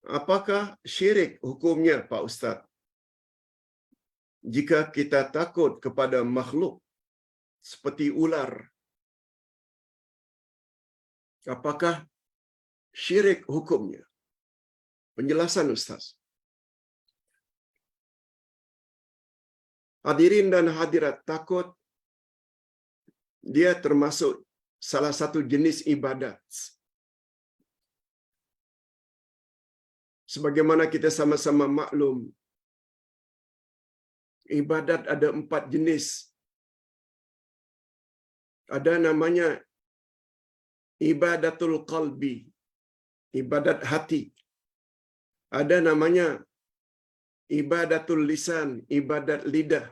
Apakah syirik hukumnya, Pak Ustaz? Jika kita takut kepada makhluk seperti ular, apakah syirik hukumnya? Penjelasan Ustaz. Hadirin dan hadirat, takut dia termasuk salah satu jenis ibadat. Sebagaimana kita sama-sama maklum, ibadat ada 4 jenis. Ada namanya ibadatul qalbi, ibadat hati. Ada namanya ibadatul lisan, ibadat lidah.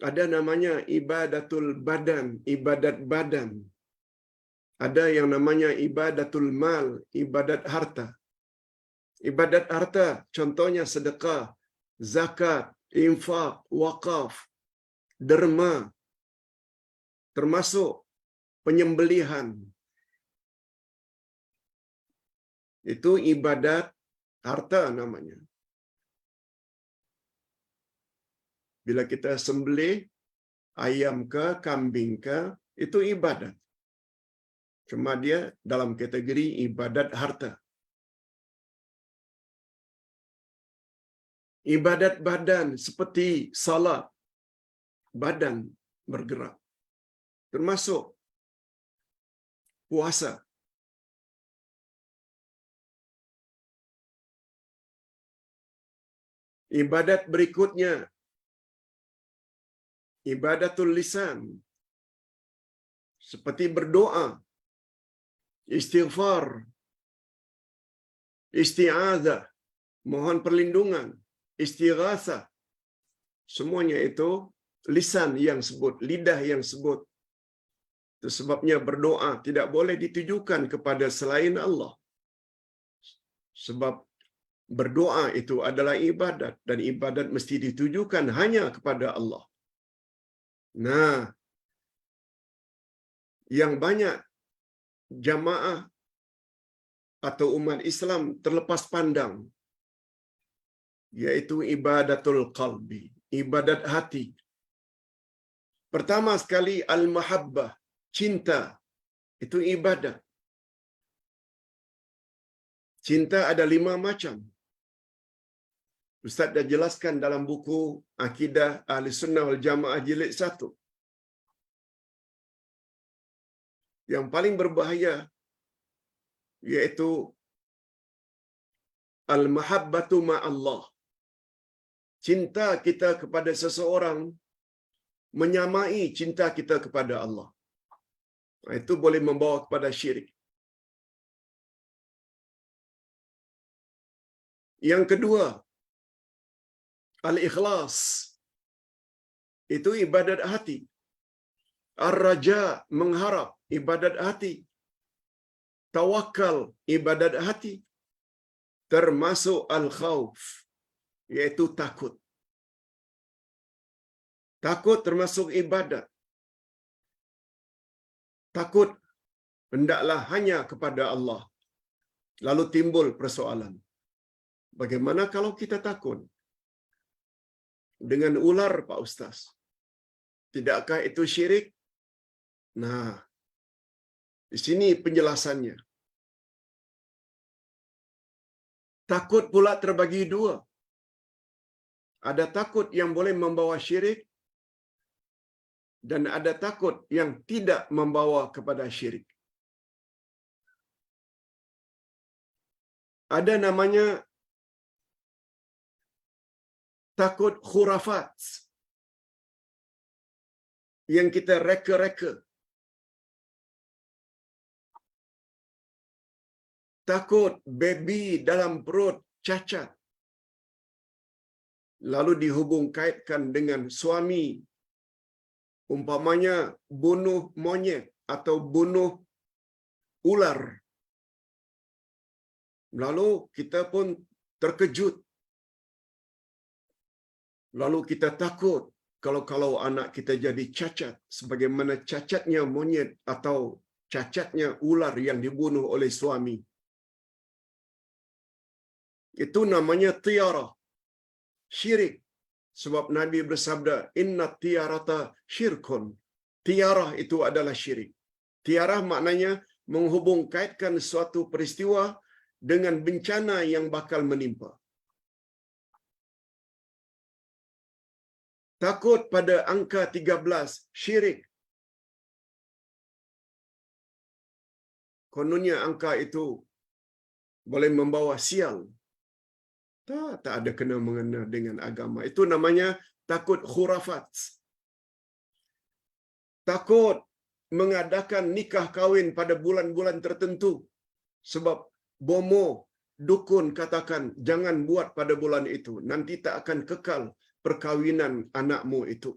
Ada namanya ibadatul badan, ibadat badan. Ada yang namanya ibadatul mal, ibadat harta. Ibadat harta contohnya sedekah, zakat, infak, wakaf, derma, termasuk penyembelihan. Itu ibadat harta namanya. Bila kita sembelih ayam ke, kambing ke, itu ibadat. Cuma dia dalam kategori ibadat harta. Ibadat badan seperti salat, badan bergerak. Termasuk puasa. Ibadat berikutnya, ibadatul lisan. Seperti berdoa, istighfar, isti'adzah, mohon perlindungan, istighatsah. Semuanya itu lisan yang sebut, lidah yang sebut. Itu sebabnya berdoa tidak boleh ditujukan kepada selain Allah. Sebab berdoa itu adalah ibadat dan ibadat mesti ditujukan hanya kepada Allah. Nah, yang banyak jamaah atau umat Islam terlepas pandang, yaitu ibadatul qalbi, ibadat hati. Pertama sekali al-mahabbah, cinta, itu ibadat. Cinta ada 5 macam. Ustaz dah jelaskan dalam buku Akidah Ahli Sunnah wal Jamaah jilid 1. Yang paling berbahaya yaitu al-mahabbatu ma'allah. Cinta kita kepada seseorang menyamai cinta kita kepada Allah. Itu boleh membawa kepada syirik. Yang kedua, al-ikhlas. Itu ibadat hati. Ar-raja, mengharap, ibadat hati. Tawakal, ibadat hati. Termasuk al-khawf, yaitu takut. Takut termasuk ibadat. Takut hendaklah hanya kepada Allah. Lalu timbul persoalan. Bagaimana kalau kita takut dengan ular, Pak Ustaz? Tidakkah itu syirik? Nah, di sini penjelasannya. Takut pula terbagi 2. Ada takut yang boleh membawa syirik dan ada takut yang tidak membawa kepada syirik. Ada namanya takut khurafat, yang kita reka-reka. Takut baby dalam perut cacat, lalu dihubung kaitkan dengan suami, umpamanya bunuh monyet atau bunuh ular. Lalu kita pun terkejut. Lalu kita takut kalau anak kita jadi cacat, sebagaimana cacatnya monyet atau cacatnya ular yang dibunuh oleh suami. Itu namanya tiarah, syirik. Sebab Nabi bersabda, "Inna tiarata syirkun." Tiarah itu adalah syirik. Tiarah maknanya menghubung kaitkan suatu peristiwa dengan bencana yang bakal menimpa. Takut pada angka 13, syirik. Kononnya angka itu boleh membawa sial. Tak ada kena mengena dengan agama. Itu namanya takut khurafat. Takut mengadakan nikah kahwin pada bulan-bulan tertentu. Sebab bomo, dukun katakan, jangan buat pada bulan itu. Nanti tak akan kekal perkawinan anakmu itu.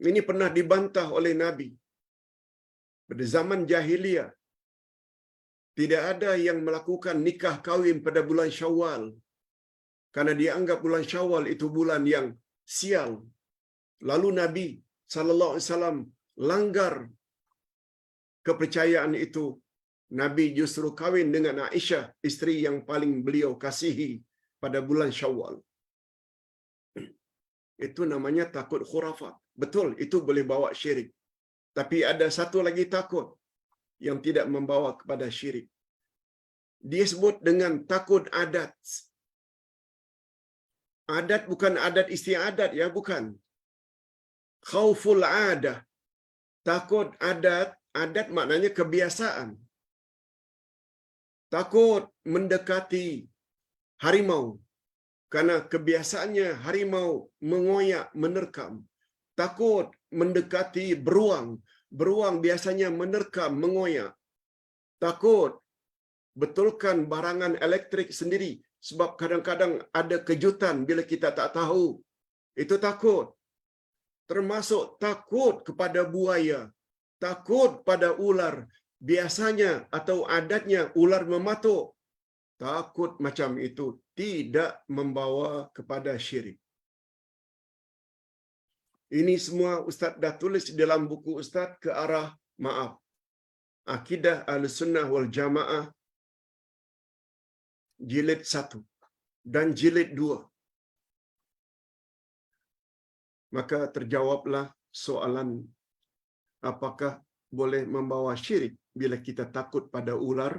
Ini pernah dibantah oleh Nabi. Pada zaman jahiliyah, tidak ada yang melakukan nikah kahwin pada bulan Syawal. Karena dianggap bulan Syawal itu bulan yang sial. Lalu Nabi sallallahu alaihi wasallam langgar kepercayaan itu. Nabi justru kahwin dengan Aisyah, isteri yang paling beliau kasihi pada bulan Syawal. Itu namanya takut khurafat. Betul, itu boleh bawa syirik. Tapi ada satu lagi takut yang tidak membawa kepada syirik. Dia sebut dengan takut adat. Adat bukan adat istiadat ya, bukan. Khauful adah. Takut adat, adat maknanya kebiasaan. Takut mendekati harimau. Karena kebiasaannya harimau mengoyak, menerkam. Takut mendekati beruang. Beruang biasanya menerkam, mengoyak. Takut betulkan barangan elektrik sendiri. Sebab kadang-kadang ada kejutan bila kita tak tahu. Itu takut. Termasuk takut kepada buaya. Takut pada ular. Biasanya atau adatnya ular mematuk. Takut macam itu tidak membawa kepada syirik. Ini semua Ustaz dah tulis dalam buku Ustaz ke arah maaf. Akidah Ahlussunnah wal Jamaah jilid 1 dan jilid 2. Maka terjawablah soalan apakah boleh membawa syirik bila kita takut pada ular.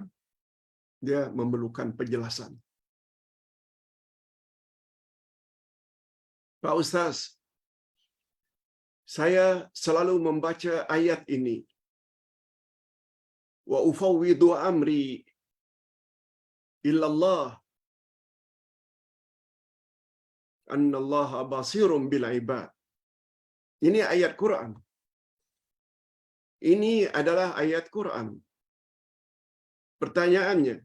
Dia memerlukan penjelasan. Pak Ustaz, saya selalu membaca ayat ini. Wa ufawwidu amri illallah annallaha basirun bil ibad. Ini ayat Quran. Ini adalah ayat Quran. Pertanyaannya,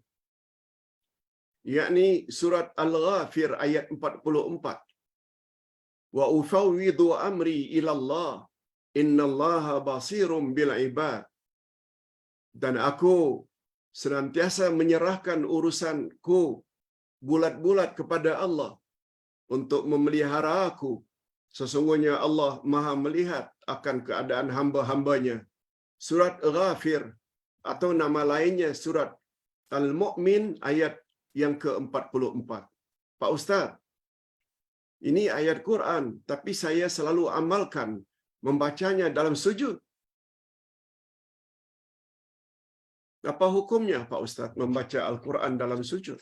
yakni surat Al-Ghafir ayat 44. Wa ufawwidu amri ilallah innallaha basirun bil ibad. Dan aku senantiasa menyerahkan urusanku bulat-bulat kepada Allah untuk memelihara aku. Sesungguhnya Allah Maha melihat akan keadaan hamba-hambanya. Surat Ghafir atau nama lainnya surat Al-Mu'min ayat yang ke-44. Pak Ustaz, ini ayat Quran, tapi saya selalu amalkan membacanya dalam sujud. Apa hukumnya Pak Ustaz membaca Al-Quran dalam sujud?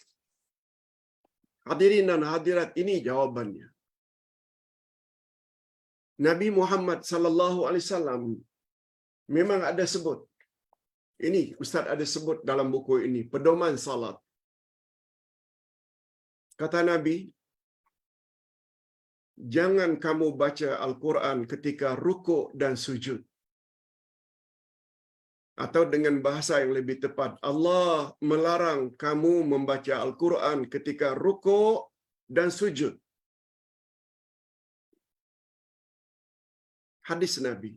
Hadirin dan hadirat, ini jawabannya. Nabi Muhammad sallallahu alaihi wasallam memang ada sebut. Ini Ustaz ada sebut dalam buku ini, pedoman salat. Kata Nabi, jangan kamu baca Al-Quran ketika rukuk dan sujud. Atau dengan bahasa yang lebih tepat, Allah melarang kamu membaca Al-Quran ketika rukuk dan sujud. Hadis Nabi.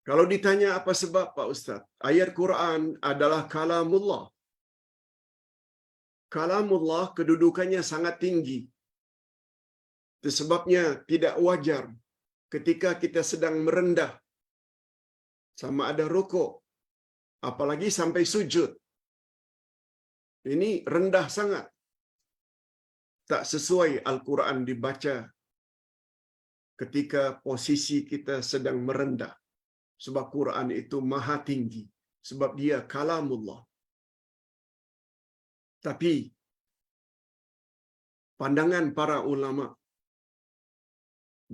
Kalau ditanya apa sebab Pak Ustaz? Ayat Quran adalah kalamullah. Kalamullah kedudukannya sangat tinggi. Itu sebabnya tidak wajar ketika kita sedang merendah, sama ada rukuk, apalagi sampai sujud. Ini rendah sangat. Tak sesuai Al-Quran dibaca ketika posisi kita sedang merendah. Sebab Quran itu maha tinggi. Sebab dia kalamullah. Tapi pandangan para ulama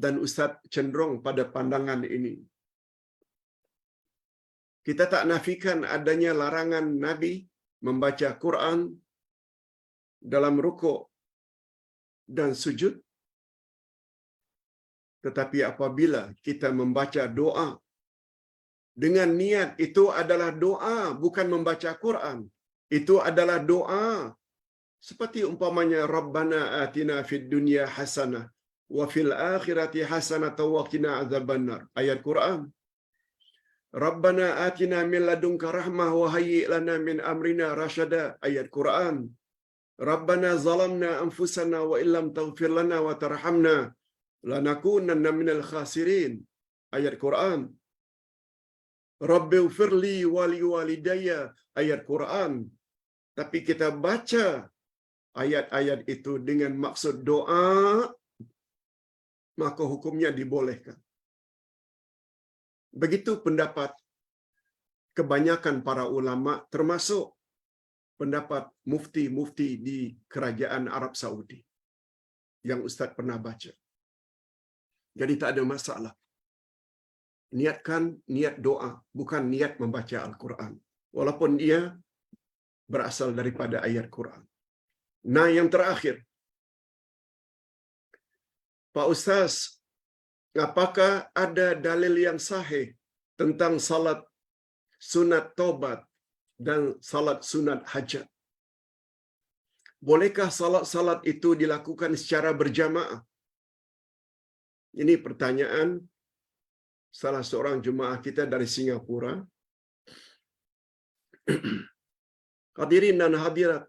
dan Ustaz cenderung pada pandangan ini. Kita tak nafikan adanya larangan Nabi membaca Quran dalam rukuk dan sujud. Tetapi apabila kita membaca doa dengan niat itu adalah doa, bukan membaca Quran. Itu adalah doa. Seperti umpamanya Rabbana atina fid dunya hasanah wa fil akhirati hasanah wa qina azabannar. Ayat Quran. Rabbana atina min ladunka rahmah wa hayyi' lana min amrina rasyada. Ayat Quran. Rabbana zalamna anfusana wa illam taghfir lana wa tarhamna lanakunanna minal khasirin. Ayat Quran. Rabbighfirli wa liwalidayya. Ayat Quran. Tapi kita baca ayat-ayat itu dengan maksud doa, maka hukumnya dibolehkan. Begitu pendapat kebanyakan para ulama, termasuk pendapat mufti-mufti di kerajaan Arab Saudi yang Ustaz pernah baca. Jadi tak ada masalah. Niatkan niat doa, bukan niat membaca Al-Quran. Walaupun dia berasal daripada ayat Quran. Nah, yang terakhir, Pak Ustaz, apakah ada dalil yang sahih tentang salat sunat taubat dan salat sunat hajat? Bolehkah salat-salat itu dilakukan secara berjamaah? Ini pertanyaan salah seorang jemaah kita dari Singapura. Hadirin dan hadirat,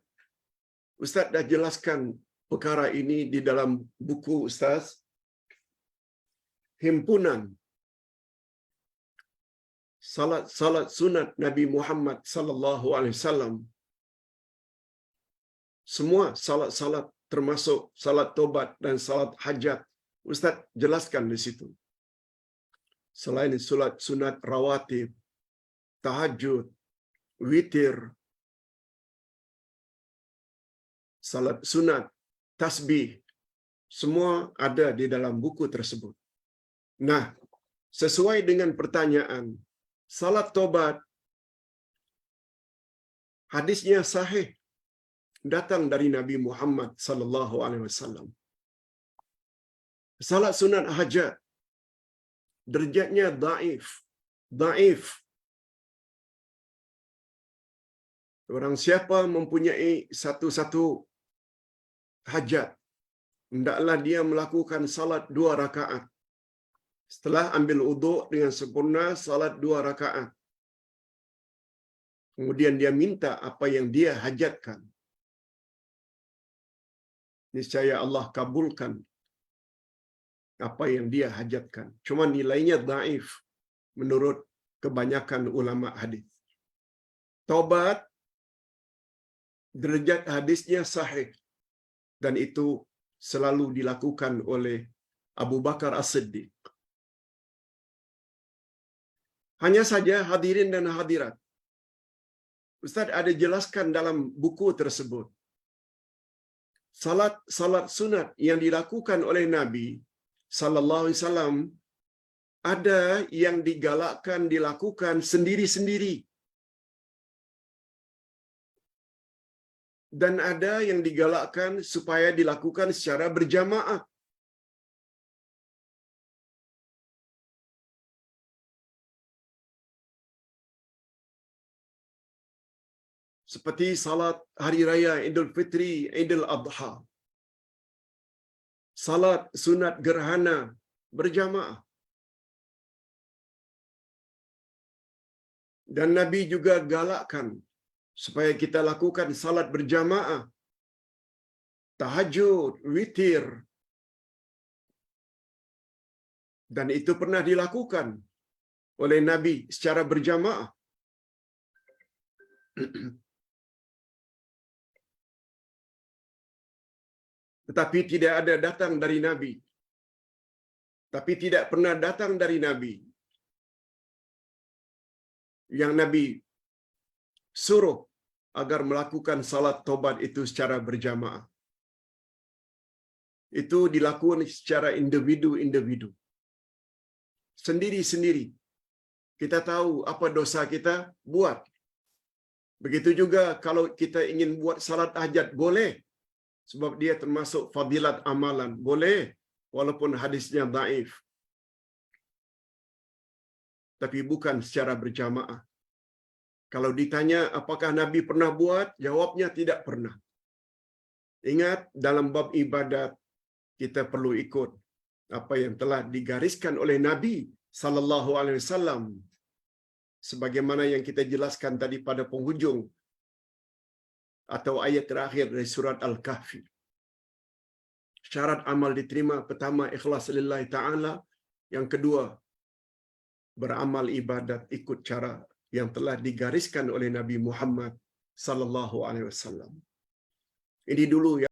Ustaz dah jelaskan perkara ini di dalam buku Ustaz, Himpunan Salat Sunat Nabi Muhammad sallallahu alaihi wasallam. Semua salat-salat termasuk salat taubat dan salat hajat, Ustaz jelaskan di situ. Selain salat sunat rawatib, tahajud, witir, salat sunat, tasbih, semua ada di dalam buku tersebut. Nah, sesuai dengan pertanyaan, salat taubat, hadisnya sahih, datang dari Nabi Muhammad sallallahu alaihi wasallam. Salat sunat hajat, derajatnya dhaif. Orang siapa mempunyai satu-satu hajat, hendaklah dia melakukan salat 2 rakaat. Setelah ambil uduk dengan sempurna, salat 2 rakaat. Kemudian dia minta apa yang dia hajatkan. Niscaya Allah kabulkan apa yang dia hajatkan. Cuma nilainya dhaif menurut kebanyakan ulama hadis. Taubat, derajat hadisnya sahih, dan itu selalu dilakukan oleh Abu Bakar As-Siddiq. Hanya saja hadirin dan hadirat, Ustaz ada jelaskan dalam buku tersebut, salat sunat yang dilakukan oleh Nabi sallallahu alaihi wasallam ada yang digalakkan dilakukan sendiri-sendiri, dan ada yang digalakkan supaya dilakukan secara berjamaah. Seperti salat hari raya Idul Fitri, Idul Adha. Salat sunat gerhana berjamaah. Dan Nabi juga galakkan supaya kita lakukan salat berjamaah, tahajud, witir. Dan itu pernah dilakukan oleh Nabi secara berjamaah. Tetapi tidak ada datang dari Nabi. Tapi tidak pernah datang dari Nabi yang Nabi suruh agar melakukan salat taubat itu secara berjamaah. Itu dilakukan secara individu-individu. Sendiri-sendiri. Kita tahu apa dosa kita, buat. Begitu juga kalau kita ingin buat salat hajat, boleh. Sebab dia termasuk fadilat amalan. Boleh. Walaupun hadisnya dhaif. Tapi bukan secara berjamaah. Kalau ditanya apakah Nabi pernah buat, jawabnya tidak pernah. Ingat, dalam bab ibadat, kita perlu ikut apa yang telah digariskan oleh Nabi sallallahu alaihi wasallam. Sebagaimana yang kita jelaskan tadi pada penghujung atau ayat terakhir dari surat Al-Kahfi. Syarat amal diterima, pertama ikhlas lillahi ta'ala, yang kedua beramal ibadat ikut cara yang telah digariskan oleh Nabi Muhammad sallallahu alaihi wasallam. Ini dulu ya.